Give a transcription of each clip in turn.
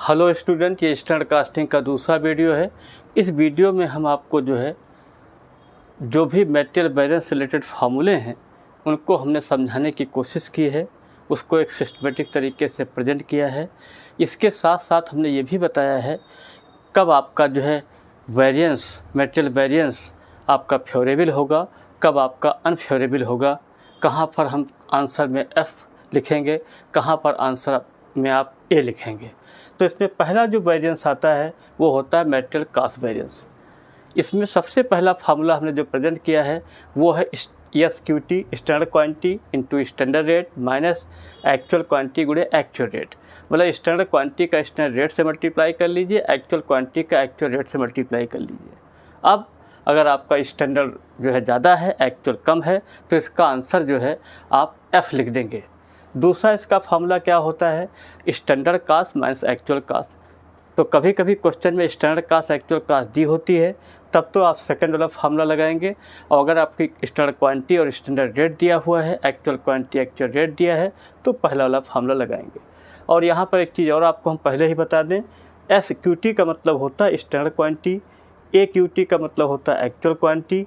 Hello student, ये standard casting का दूसरा वीडियो है। इस वीडियो में हम आपको जो भी मटेरियल बैलेंस से रिलेटेड फार्मूले हैं उनको हमने समझाने की कोशिश की है, उसको एक सिस्टमेटिक तरीके से प्रेजेंट किया है। इसके साथ साथ हमने ये भी बताया है कब आपका वेरिएंस, मटेरियल वेरिएंस आपका फेवरेबल होगा, कब आपका अनफेवरेबल होगा, कहाँ पर हम आंसर में एफ़ लिखेंगे, कहाँ पर आंसर में आप ए लिखेंगे। तो इसमें पहला जो वेरिएंस आता है वो होता है मटेरियल कॉस्ट वेरिएंस। इसमें सबसे पहला फार्मूला हमने जो प्रेजेंट किया है वो है SQT, standard quantity into standard rate minus actual quantity गुणे एक्चुअल रेट। मतलब स्टैंडर्ड क्वांटिटी का स्टैंडर्ड रेट से मल्टीप्लाई कर लीजिए, एक्चुअल क्वांटिटी का एक्चुअल रेट से मल्टीप्लाई कर लीजिए। अब अगर आपका स्टैंडर्ड ज़्यादा है, एक्चुअल कम है, तो इसका आंसर आप F लिख देंगे। दूसरा इसका फार्मूला क्या होता है, standard cost minus actual cost. तो कभी कभी क्वेश्चन में स्टैंडर्ड कास्ट एक्चुअल कास्ट दी होती है, तब तो आप सेकंड वाला फार्मूला लगाएंगे। और अगर आपकी स्टैंडर्ड क्वांटिटी और स्टैंडर्ड रेट दिया हुआ है, एक्चुअल क्वांटिटी एक्चुअल रेट दिया है, तो पहला वाला फार्मूला लगाएंगे। और यहाँ पर एक चीज़ और आपको हम पहले ही बता दें, SQT का मतलब होता है स्टैंडर्ड क्वांटिटी, AQT का मतलब होता है एक्चुअल क्वांटिटी,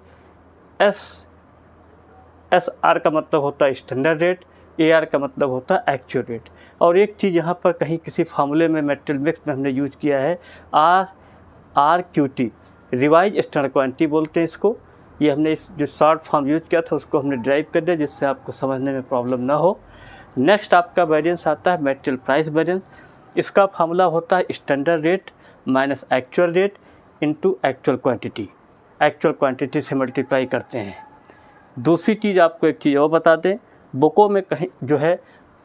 SR का मतलब होता है स्टैंडर्ड रेट, AR का मतलब होता है एक्चुअल रेट। और एक चीज़ यहाँ पर कहीं किसी फार्मूले में मटेरियल मिक्स में हमने यूज किया है RQT, रिवाइज स्टैंडर्ड क्वांटिटी बोलते हैं इसको। ये हमने इस जो शॉर्ट फॉर्म यूज किया था उसको हमने ड्राइव कर दिया जिससे आपको समझने में प्रॉब्लम ना हो। नेक्स्ट आपका वेरिएंस आता है मटेरियल प्राइस वेरिएंस। इसका फार्मूला होता है standard rate minus actual rate into actual quantity. Actual quantity से मल्टीप्लाई करते हैं। दूसरी चीज़ आपको एक चीज़ और बता दें, बुकों में कहीं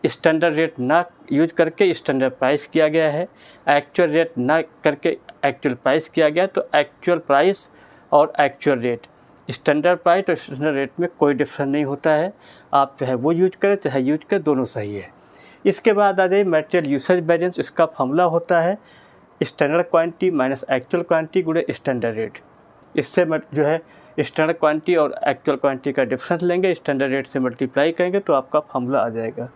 स्टैंडर्ड रेट ना यूज करके स्टैंडर्ड प्राइस किया गया है, एक्चुअल रेट ना करके एक्चुअल प्राइस किया गया। तो एक्चुअल प्राइस और एक्चुअल रेट, स्टैंडर्ड प्राइस और स्टैंडर्ड रेट में कोई डिफरेंस नहीं होता है। आप चाहे वो यूज करें चाहे यूज करें, दोनों सही है। इसके बाद आ जाए मटेरियल यूसेज वेरिएंस। इसका फार्मूला होता है standard quantity minus actual quantity गुणे स्टैंडर्ड रेट। इससे स्टैंडर्ड क्वांटिटी और एक्चुअल क्वांटिटी का डिफरेंस लेंगे, स्टैंडर्ड रेट से मल्टीप्लाई करेंगे तो आपका फार्मूला आ जाएगा।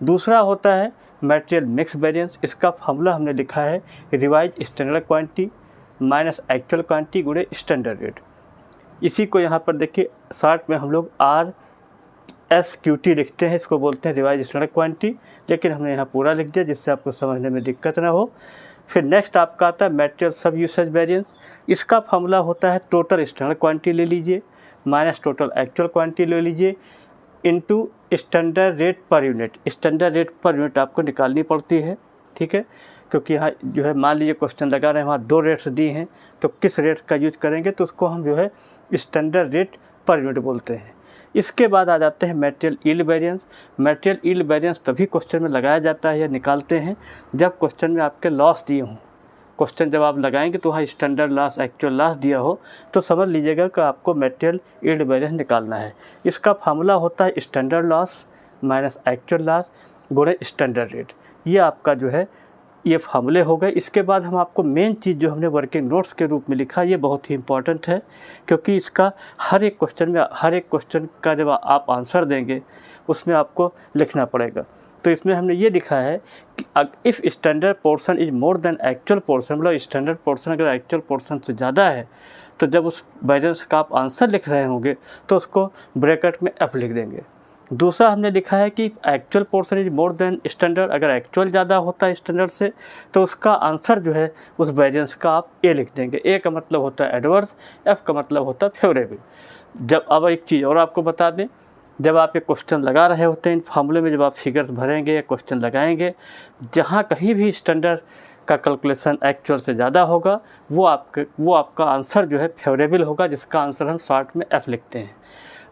दूसरा होता है मटेरियल मिक्स वेरिएंस। इसका फार्मूला हमने लिखा है revise standard quantity minus actual quantity गुणे स्टैंडर्ड रेट। इसी को यहाँ पर देखिए शॉर्ट में हम लोग RSQT लिखते हैं, इसको बोलते हैं रिवाइज स्टैंडर्ड क्वांटिटी, लेकिन हमने यहाँ पूरा लिख दिया जिससे आपको समझने में दिक्कत ना हो। फिर नेक्स्ट आपका आता है मटेरियल सब यूसेज वेरिएंस। इसका फार्मूला होता है टोटल स्टैंडर्ड क्वांटिटी ले लीजिए माइनस टोटल एक्चुअल क्वांटिटी ले लीजिए into standard rate per unit. Standard rate per unit आपको निकालनी पड़ती है, ठीक है, क्योंकि यहाँ मान लीजिए क्वेश्चन लगा रहे हैं, वहाँ 2 रेट्स दी हैं, तो किस रेट का यूज करेंगे तो उसको हम स्टैंडर्ड रेट पर यूनिट बोलते हैं। इसके बाद आ जाते हैं material yield variance. Material yield variance तभी क्वेश्चन में लगाया जाता है या निकालते हैं जब क्वेश्चन में आपके लॉस दिए हों। क्वेश्चन जब आप लगाएंगे तो वहाँ स्टैंडर्ड लॉस एक्चुअल लॉस दिया हो तो समझ लीजिएगा कि आपको मटेरियल यील्ड वेरिएंस निकालना है। इसका फार्मूला होता है standard loss minus actual loss गुणे स्टैंडर्ड रेट। ये आपका ये फार्मूले हो गए। इसके बाद हम आपको मेन चीज़ जो हमने वर्किंग नोट्स के रूप में लिखा, ये बहुत ही इंपॉर्टेंट है क्योंकि इसका हर एक क्वेश्चन का जब आप आंसर देंगे उसमें आपको लिखना पड़ेगा। तो इसमें हमने ये लिखा है कि if standard portion is more than actual portion, मतलब स्टैंडर्ड पोर्शन अगर एक्चुअल पोर्शन से ज़्यादा है तो जब उस वेरिएंस का आप आंसर लिख रहे होंगे तो उसको ब्रैकेट में F लिख देंगे। दूसरा हमने लिखा है कि actual portion is more than standard, अगर एक्चुअल ज़्यादा होता है स्टैंडर्ड से तो उसका आंसर उस वेरिएंस का आप A लिख देंगे। A का मतलब होता है एडवर्स, F का मतलब होता है फेवरेबल। अब एक चीज़ और आपको बता दें, जब आप ये क्वेश्चन लगा रहे होते हैं इन फार्मूले में, जब आप फिगर्स भरेंगे या क्वेश्चन लगाएंगे, जहाँ कहीं भी स्टैंडर्ड का कैलकुलेशन एक्चुअल से ज़्यादा होगा वो आपका आंसर फेवरेबल होगा, जिसका आंसर हम शॉर्ट में F लिखते हैं।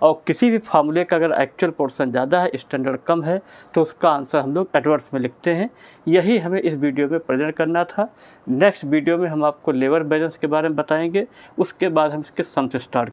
और किसी भी फार्मूले का अगर एक्चुअल पोर्शन ज़्यादा है स्टैंडर्ड कम है तो उसका आंसर हम लोग एडवर्स में लिखते हैं। यही हमें इस वीडियो में प्रेजेंट करना था। नेक्स्ट वीडियो में हम आपको लेबर बैलेंस के बारे में बताएंगे, उसके बाद हम इसके सम से स्टार्ट